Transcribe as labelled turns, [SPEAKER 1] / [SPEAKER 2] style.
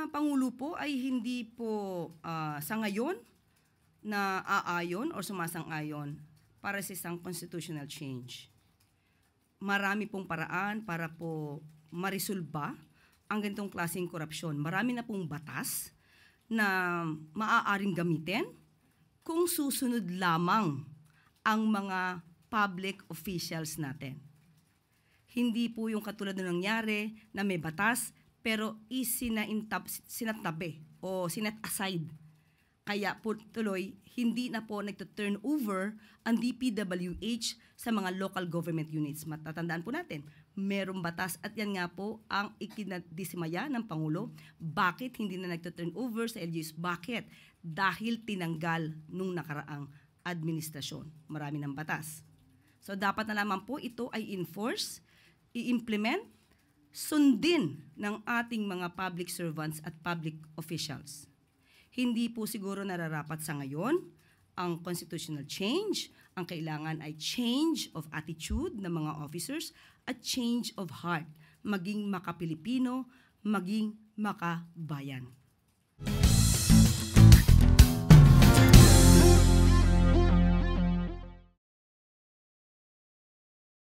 [SPEAKER 1] Pangulo po ay hindi po sa ngayon na aayon o sumasang-ayon para sa isang constitutional change. Marami pong paraan para po marisolba ang ganitong klaseng korupsyon. Marami na pong batas na maaaring gamitin kung susunod lamang ang mga public officials natin. Hindi po yung katulad na nangyari na may batas pero sinatabi o sinet aside. Kaya po tuloy, hindi na po nagto-turn over ang DPWH sa mga local government units. Matatandaan po natin, merong batas at yan nga po ang ikinadismaya ng Pangulo. Bakit hindi na nagto-turn over sa LGUs? Bakit? Dahil tinanggal nung nakaraang administrasyon. Marami ng batas. So dapat na lamang po ito ay enforce, i-implement, sundin ng ating mga public servants at public officials. Hindi po siguro nararapat sa ngayon ang constitutional change. Ang kailangan ay change of attitude ng mga officers at change of heart. Maging maka-Pilipino, maging makabayan.